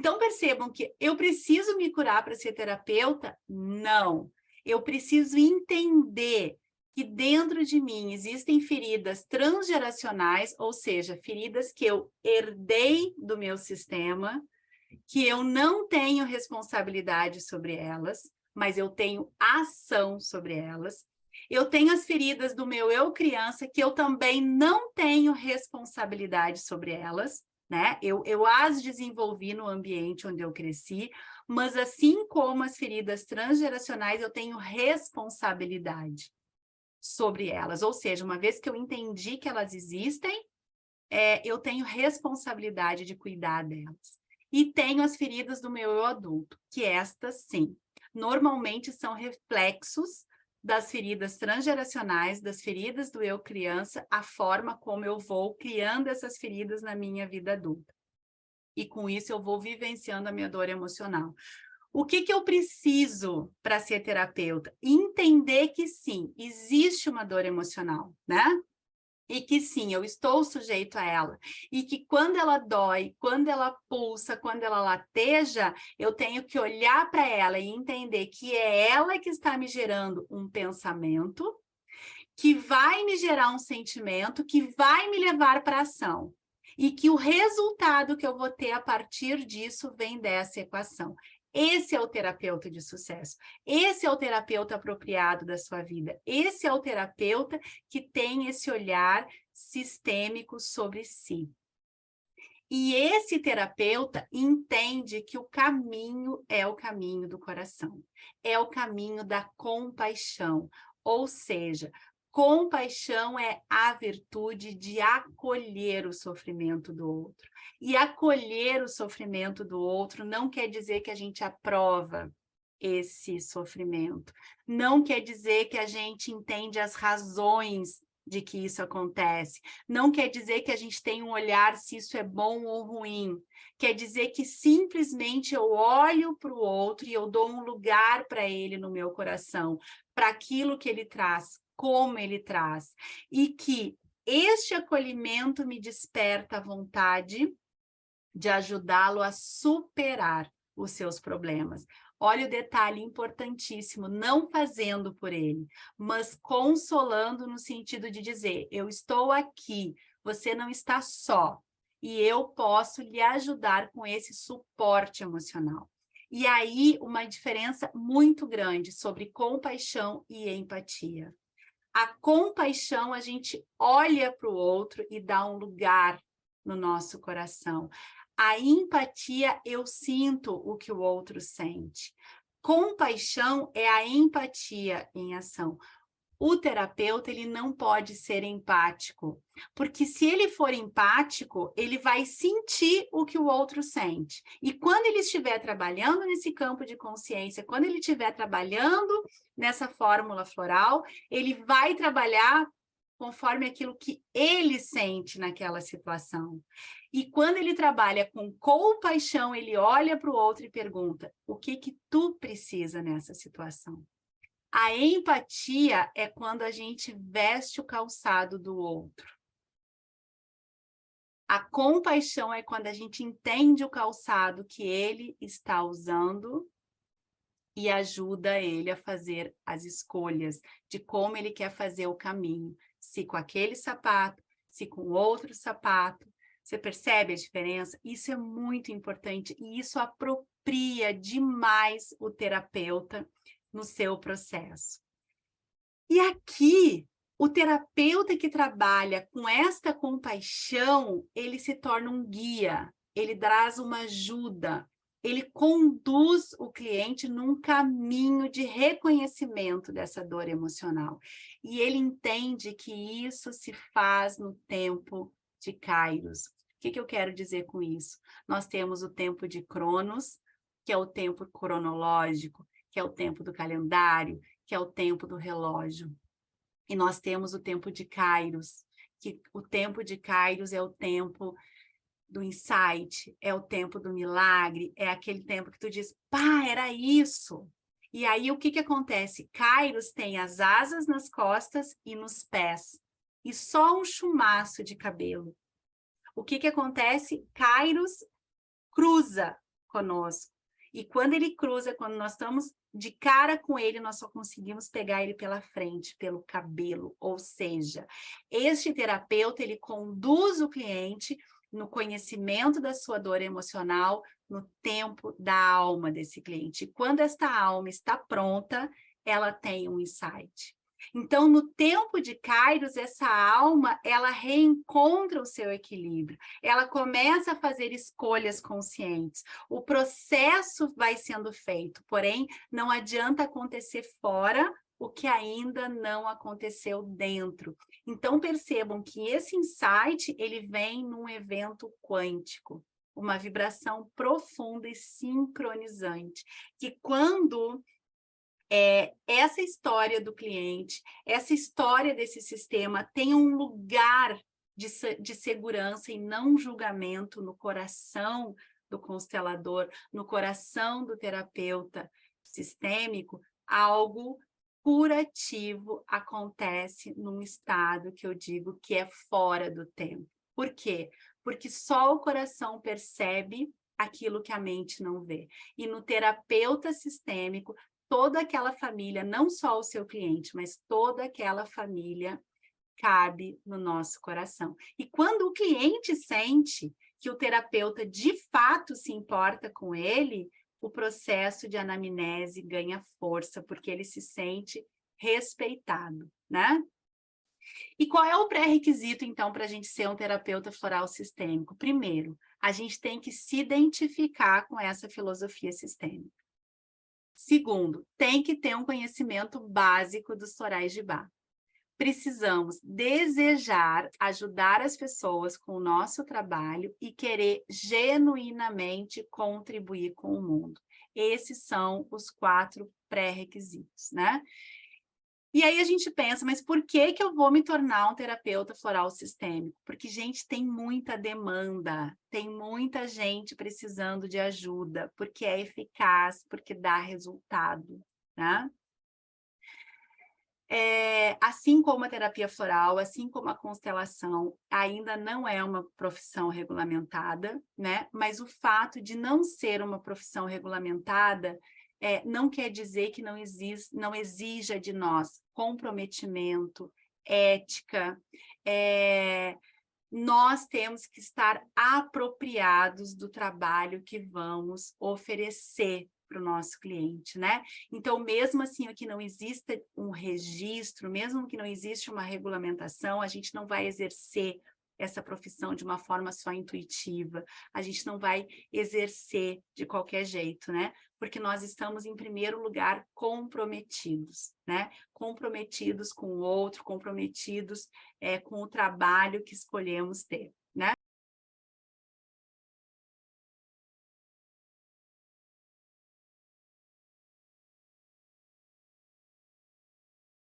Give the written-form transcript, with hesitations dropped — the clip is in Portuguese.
Então, percebam que eu preciso me curar para ser terapeuta? Não. Eu preciso entender que dentro de mim existem feridas transgeracionais, ou seja, feridas que eu herdei do meu sistema, que eu não tenho responsabilidade sobre elas, mas eu tenho ação sobre elas. Eu tenho as feridas do meu eu criança, que eu também não tenho responsabilidade sobre elas, né? Eu as desenvolvi no ambiente onde eu cresci, mas assim como as feridas transgeracionais, eu tenho responsabilidade sobre elas. Ou seja, uma vez que eu entendi que elas existem, eu tenho responsabilidade de cuidar delas. E tenho as feridas do meu eu adulto, que estas, sim, normalmente são reflexos das feridas transgeracionais, das feridas do eu criança, a forma como eu vou criando essas feridas na minha vida adulta. E com isso eu vou vivenciando a minha dor emocional. O que eu preciso para ser terapeuta? Entender que sim, existe uma dor emocional, né? E que sim, eu estou sujeito a ela. E que quando ela dói, quando ela pulsa, quando ela lateja, eu tenho que olhar para ela e entender que é ela que está me gerando um pensamento, que vai me gerar um sentimento, que vai me levar para a ação. E que o resultado que eu vou ter a partir disso vem dessa equação. Esse é o terapeuta de sucesso. Esse é o terapeuta apropriado da sua vida. Esse é o terapeuta que tem esse olhar sistêmico sobre si. E esse terapeuta entende que o caminho é o caminho do coração. É o caminho da compaixão. Ou seja, compaixão é a virtude de acolher o sofrimento do outro. E acolher o sofrimento do outro não quer dizer que a gente aprova esse sofrimento. Não quer dizer que a gente entende as razões de que isso acontece. Não quer dizer que a gente tem um olhar se isso é bom ou ruim. Quer dizer que simplesmente eu olho para o outro e eu dou um lugar para ele no meu coração, para aquilo que ele traz, como ele traz. E que este acolhimento me desperta a vontade de ajudá-lo a superar os seus problemas. Olha o detalhe importantíssimo, não fazendo por ele, mas consolando no sentido de dizer, eu estou aqui, você não está só, e eu posso lhe ajudar com esse suporte emocional. E aí, uma diferença muito grande sobre compaixão e empatia. A compaixão, a gente olha para o outro e dá um lugar no nosso coração. A empatia, eu sinto o que o outro sente. Compaixão é a empatia em ação. O terapeuta, ele não pode ser empático, porque se ele for empático, ele vai sentir o que o outro sente. E quando ele estiver trabalhando nesse campo de consciência, quando ele estiver trabalhando nessa fórmula floral, ele vai trabalhar conforme aquilo que ele sente naquela situação. E quando ele trabalha com compaixão, ele olha para o outro e pergunta, o que tu precisa nessa situação? A empatia é quando a gente veste o calçado do outro. A compaixão é quando a gente entende o calçado que ele está usando e ajuda ele a fazer as escolhas de como ele quer fazer o caminho. Se com aquele sapato, se com outro sapato. Você percebe a diferença? Isso é muito importante e isso apropria demais o terapeuta no seu processo. E aqui, o terapeuta que trabalha com esta compaixão, ele se torna um guia, ele traz uma ajuda, ele conduz o cliente num caminho de reconhecimento dessa dor emocional. E ele entende que isso se faz no tempo de Kairos. O que eu quero dizer com isso? Nós temos o tempo de Cronos, que é o tempo cronológico, que é o tempo do calendário, que é o tempo do relógio. E nós temos o tempo de Kairos, que o tempo de Kairos é o tempo do insight, é o tempo do milagre, é aquele tempo que tu diz, pá, era isso. E aí o que acontece? Kairos tem as asas nas costas e nos pés, e só um chumaço de cabelo. O que acontece? Kairos cruza conosco. E quando ele cruza, quando nós estamos de cara com ele, nós só conseguimos pegar ele pela frente, pelo cabelo. Ou seja, este terapeuta, ele conduz o cliente no conhecimento da sua dor emocional, no tempo da alma desse cliente. E quando esta alma está pronta, ela tem um insight. Então, no tempo de Kairos, essa alma, ela reencontra o seu equilíbrio, ela começa a fazer escolhas conscientes, o processo vai sendo feito, porém, não adianta acontecer fora o que ainda não aconteceu dentro. Então, percebam que esse insight, ele vem num evento quântico, uma vibração profunda e sincronizante, que quando essa história do cliente, essa história desse sistema tem um lugar de segurança e não julgamento no coração do constelador, no coração do terapeuta sistêmico, algo curativo acontece num estado que eu digo que é fora do tempo. Por quê? Porque só o coração percebe aquilo que a mente não vê. E no terapeuta sistêmico, toda aquela família, não só o seu cliente, mas toda aquela família cabe no nosso coração. E quando o cliente sente que o terapeuta de fato se importa com ele, o processo de anamnese ganha força, porque ele se sente respeitado, né? E qual é o pré-requisito, então, para a gente ser um terapeuta floral sistêmico? Primeiro, a gente tem que se identificar com essa filosofia sistêmica. Segundo, tem que ter um conhecimento básico dos florais de Bach. Precisamos desejar ajudar as pessoas com o nosso trabalho e querer genuinamente contribuir com o mundo. Esses são os 4 pré-requisitos, né? E aí a gente pensa, mas por que eu vou me tornar um terapeuta floral sistêmico? Porque, gente, tem muita demanda, tem muita gente precisando de ajuda, porque é eficaz, porque dá resultado, né? Assim como a terapia floral, assim como a constelação, ainda não é uma profissão regulamentada, né? Mas o fato de não ser uma profissão regulamentada não quer dizer que não exija de nós comprometimento, ética. Nós temos que estar apropriados do trabalho que vamos oferecer para o nosso cliente, né? Então, mesmo assim, que não exista um registro, mesmo que não exista uma regulamentação, a gente não vai exercer essa profissão de uma forma só intuitiva, a gente não vai exercer de qualquer jeito, né? Porque nós estamos, em primeiro lugar, comprometidos, né? Comprometidos com o outro, comprometidos com o trabalho que escolhemos ter.